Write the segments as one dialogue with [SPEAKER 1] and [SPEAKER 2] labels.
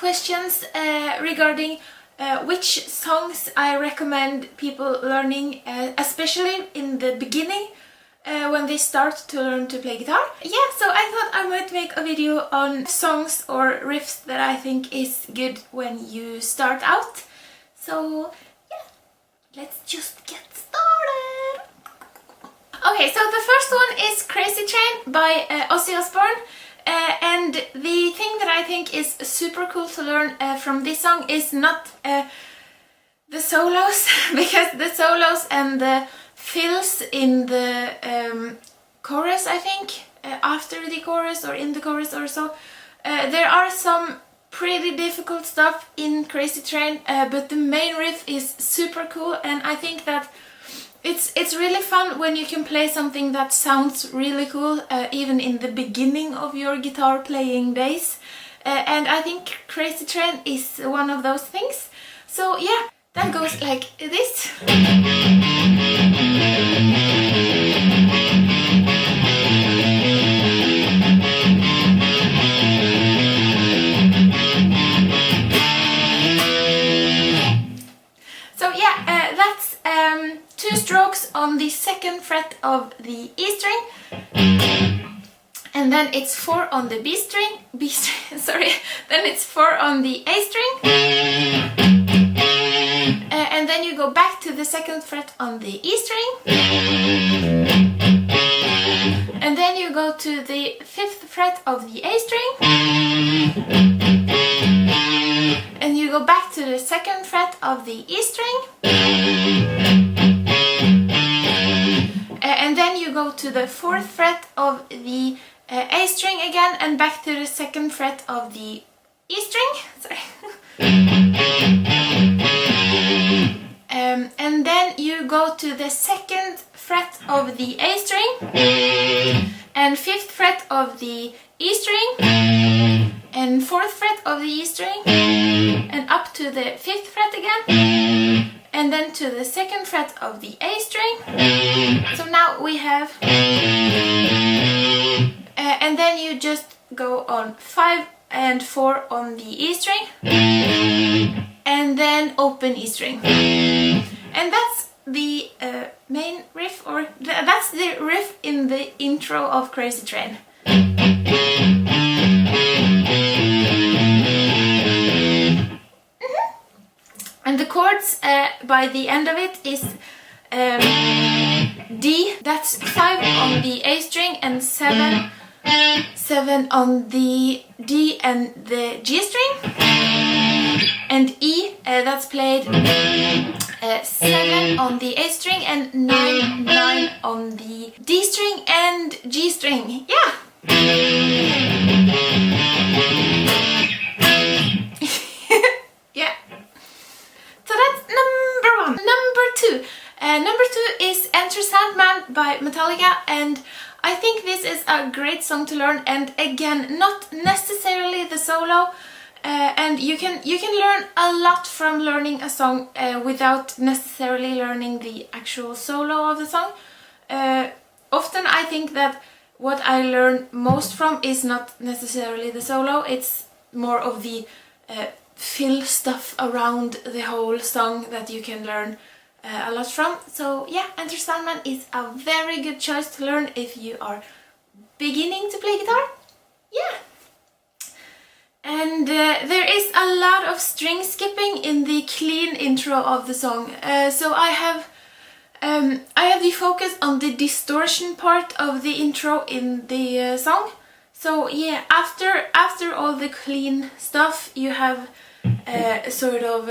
[SPEAKER 1] questions regarding which songs I recommend people learning, especially in the beginning when they start to learn to play guitar. Yeah, so I thought I might make a video on songs or riffs that I think is good when you start out. So yeah, let's just get started. Okay, so the first one is Crazy Train by Ozzy Osbourne. And the thing that I think is super cool to learn from this song is not the solos, because the solos and the fills in the chorus, I think, after the chorus or in the chorus or so, there are some pretty difficult stuff in Crazy Train, but the main riff is super cool, and I think that it's really fun when you can play something that sounds really cool, even in the beginning of your guitar playing days. And I think Crazy Train is one of those things. So yeah, that goes like this. So yeah, that's 2 strokes on the 2nd fret of the E string, and then it's 4 on the B string, sorry, then it's 4 on the A string, and then you go back to the 2nd fret on the E string, and then you go to the 5th fret of the A string, and you go back to the 2nd fret of the E string, and then you go to the 4th fret of the A string again, and back to the 2nd fret of the E string. Sorry. And then you go to the 2nd fret of the A string, and 5th fret of the E string, and 4th fret of the E string, and up to the 5th fret again, and then to the 2nd fret of the A string. So now we have, and then you just go on 5 and 4 on the E string, and then open E string. And that's the main riff, or that's the riff in the intro of Crazy Train. And the chords by the end of it is D, that's 5 on the A string, and 7 on the D and the G string, and E, that's played 7 on the A string, and 9 on the D string and G string. Yeah! Yeah. So that's number 1. Number 2. Number 2 is Enter Sandman by Metallica, and I think this is a great song to learn, and again, not necessarily the solo, and you can learn a lot from learning a song without necessarily learning the actual solo of the song. Often I think that what I learn most from is not necessarily the solo, it's more of the fill stuff around the whole song that you can learn a lot from. So yeah, Enter Sandman is a very good choice to learn if you are beginning to play guitar. Yeah. And there is a lot of string skipping in the clean intro of the song. So I have the focus on the distortion part of the intro in the song. So yeah, after all the clean stuff, you have sort of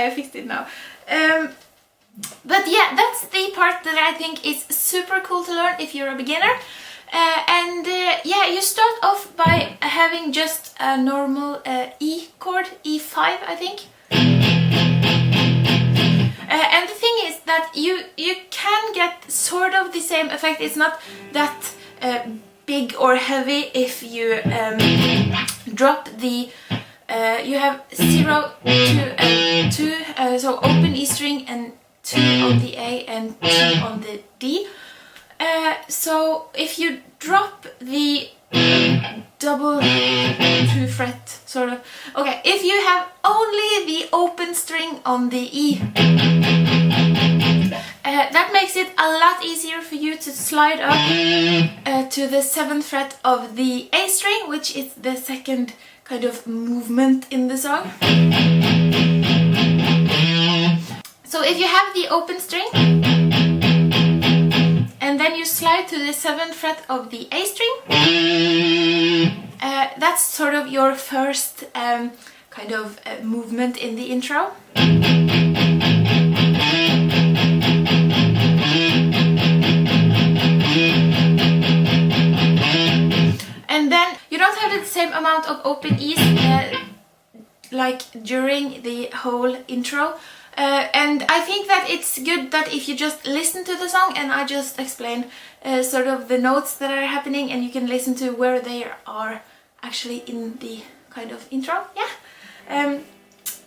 [SPEAKER 1] I fixed it now. But yeah, that's the part that I think is super cool to learn if you're a beginner. Yeah, you start off by having just a normal E chord, E5 I think. And the thing is that you can get sort of the same effect. It's not that big or heavy if you drop the you have 0, 2 and 2, so open E string and 2 on the A and 2 on the D. So if you drop the double 2 fret sort of, okay, if you have only the open string on the E, that makes it a lot easier for you to slide up to the 7th fret of the A string, which is the second kind of movement in the song. So if you have the open string and then you slide to the 7th fret of the A string, that's sort of your first kind of movement in the intro. And then you don't have the same amount of open E's like during the whole intro. And I think that it's good that if you just listen to the song and I just explain sort of the notes that are happening, and you can listen to where they are actually in the kind of intro. Yeah.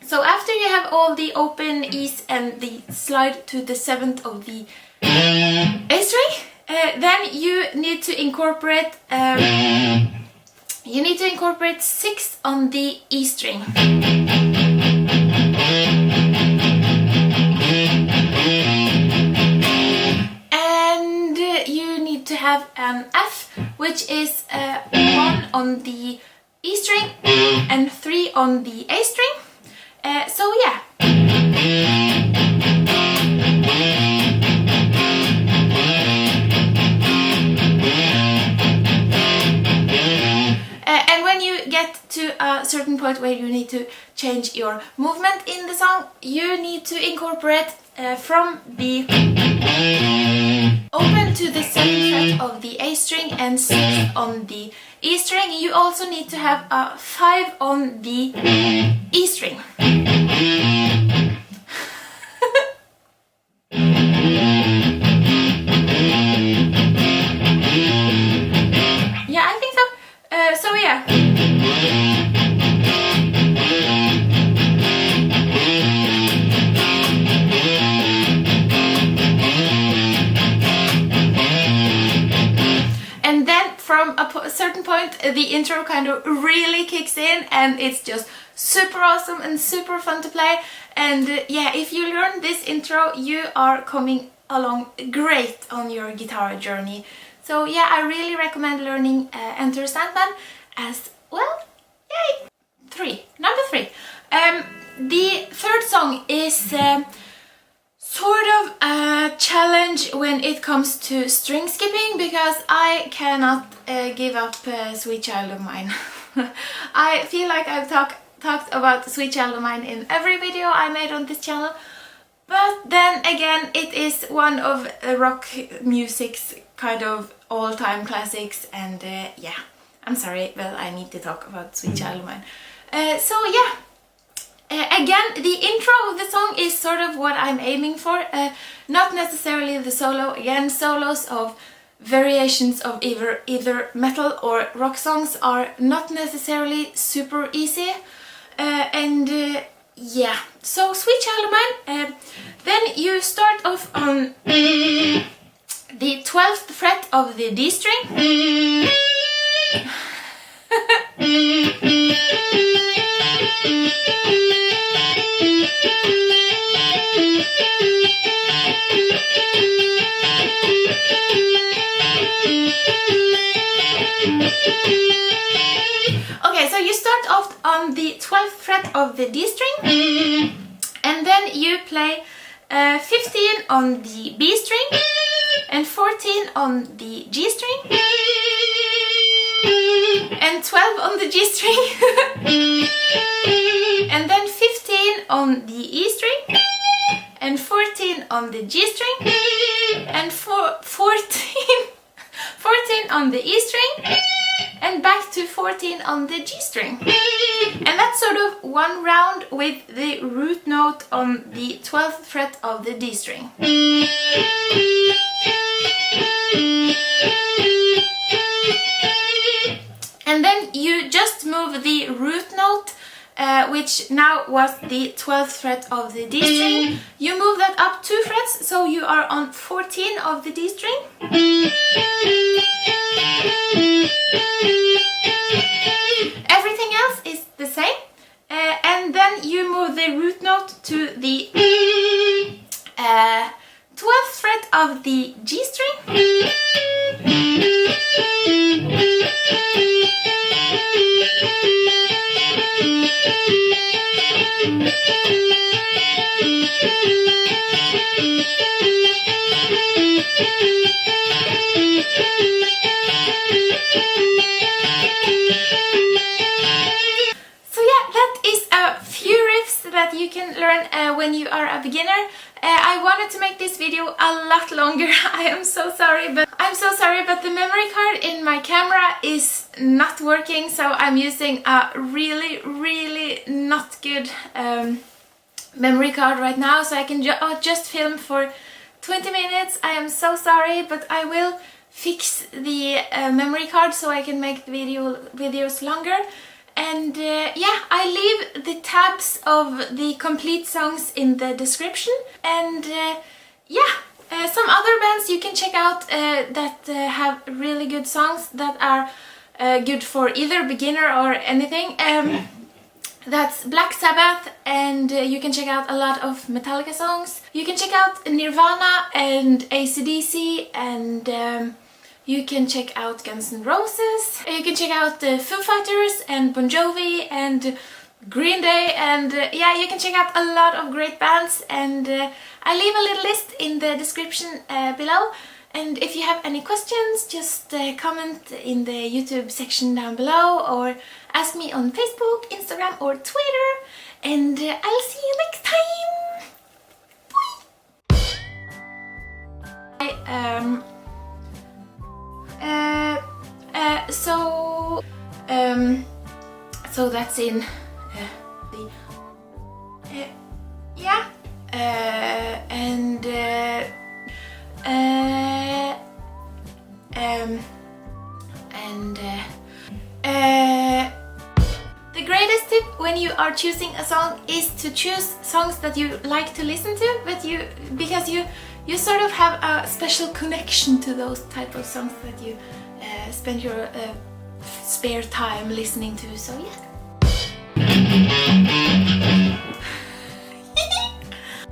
[SPEAKER 1] So after you have all the open E's and the slide to the 7th of the A string, then you need to incorporate 6 on the E string. And you need to have an F, which is 1 on the E string and 3 on the A string. So yeah. And when you get to a certain point where you need to change your movement in the song, you need to incorporate from the open to the 7th fret of the A string and 6 on the E string. You also need to have a 5 on the E string. Yeah, I think so. So yeah. And then from a certain point the intro kind of really kicks in and it's just super awesome and super fun to play. And yeah, if you learn this intro, you are coming along great on your guitar journey. So yeah, I really recommend learning Enter Sandman as well. Yay! Number 3. The third song is sort of a challenge when it comes to string skipping, because I cannot give up Sweet Child of Mine. I feel like I've talked about Sweet Child of Mine in every video I made on this channel, but then again it is one of rock music's kind of all-time classics, and yeah, I'm sorry, but I need to talk about Sweet Child of Mine. So yeah, again, the intro of the song is sort of what I'm aiming for, not necessarily the solo. Again, solos of variations of either metal or rock songs are not necessarily super easy. Yeah, so Sweet Child of Mine, then you start off on the 12th fret of the D string. Okay, so you start off on the 12th fret of the D string, and then you play 15 on the B string and 14 on the G string and 12 on the G string and then 15 on the E string, and 14 on the G string, and 14 on the E string, and back to 14 on the G string. And that's sort of one round with the root note on the 12th fret of the D string. And then you just move the root note, which now was the 12th fret of the D string. You move that up 2 frets, so you are on 14 of the D string. Everything else is the same. And then you move the root note to the 12th fret of the G string. That you can learn when you are a beginner. I wanted to make this video a lot longer. I'm so sorry, but the memory card in my camera is not working, so I'm using a really not good memory card right now, so I can just film for 20 minutes. I am so sorry, but I will fix the memory card so I can make the videos longer. And yeah, I leave the tabs of the complete songs in the description. And yeah, some other bands you can check out that have really good songs that are good for either beginner or anything. That's Black Sabbath, and you can check out a lot of Metallica songs. You can check out Nirvana and AC/DC, and you can check out Guns N' Roses. You can check out the Foo Fighters and Bon Jovi and Green Day, and yeah, you can check out a lot of great bands, and I leave a little list in the description below. And if you have any questions, just comment in the YouTube section down below, or ask me on Facebook, Instagram or Twitter, and I'll see you next time! Bye! So that's in the yeah, the greatest tip when you are choosing a song is to choose songs that you like to listen to, but because you sort of have a special connection to those type of songs that you spend your spare time listening to. So yeah.